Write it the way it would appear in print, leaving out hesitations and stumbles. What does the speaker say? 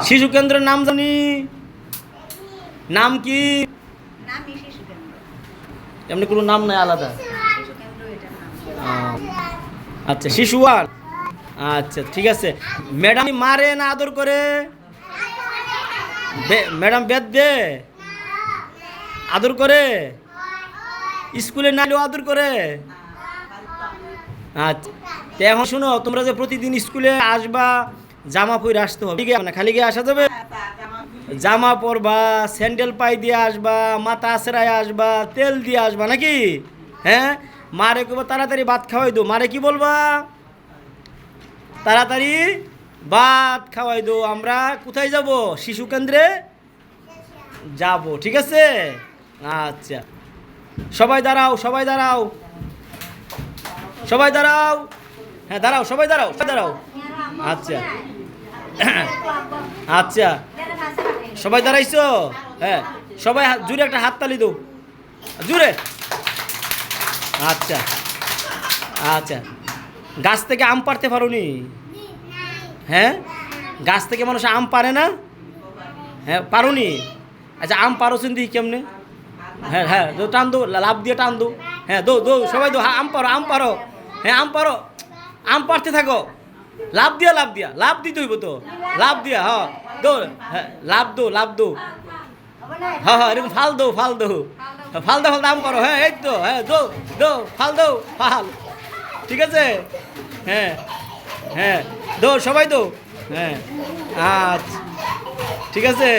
শিশু কেন্দ্রের নাম জানি, নাম কি? এমনি কোনো নাম নাই আলাদা? আচ্ছা, শিশু ওয়ান। আচ্ছা ঠিক আছে। ম্যাডাম মারে না আদর করে? ম্যাডাম বেদ দে, আদর করে? স্কুলে নাইলেও আদর করে? আচ্ছা, তো এখন শুনো, তোমরা যে প্রতিদিন স্কুলে আসবা, জামা পরে আসতে হবে, ঠিক আছে না? খালি গিয়ে আসা যাবে? জামা পরবা, স্যান্ডেল পাই দিয়ে আসবা, মাথা আছড়ায় আসবা, তেল দিয়ে আসবা নাকি? হ্যাঁ, মারে কব তাড়াতাড়ি ভাত খাওয়াই দো। মারে কি বলবা? তাড়াতাড়ি ভাত খাওয়াই দো। আমরা কোথায় যাব? শিশু কেন্দ্রে যাব, ঠিক আছে? আচ্ছা, সবাই দাঁড়াও, সবাই দাঁড়াও, সবাই দাঁড়াও। হ্যাঁ দাঁড়াও, সবাই দাঁড়াও, সবাই দাঁড়াও। আচ্ছা আচ্ছা, সবাই দাঁড়াইছো? হ্যাঁ, সবাই জুড়ে একটা হাততালি দাও, জুড়ে। আচ্ছা আচ্ছা, গাছ থেকে আম পাড়তে পারোনি? হ্যাঁ, গাছ থেকে মানুষ আম পারে না? হ্যাঁ পারোনি? আচ্ছা, আম পারো চিন্তি কেমনে? হ্যাঁ হ্যাঁ, টান দো, লাভ দিয়ে টান দো। হ্যাঁ দো দো, সবাই দো, আম পারো, আম পারো। হ্যাঁ আম পারো, আম পারতে থাকো। লাভ দিয়া, লাভ দিয়া, লাভ দিতে হইব তো, লাভ দিয়া। হ্যাঁ দো, হ্যাঁ লাভ দো, লাভ দো। হ্যাঁ হ্যাঁ, এরকম ফাল দো, ফাল দো, ফাল দো, ফাল দাম করো। হ্যাঁ এই তো, হ্যাঁ দো দো, ফাল দো, ফাল। ঠিক আছে? হ্যাঁ হ্যাঁ, দো, সবাই দো। হ্যাঁ আচ্ছা, ঠিক আছে।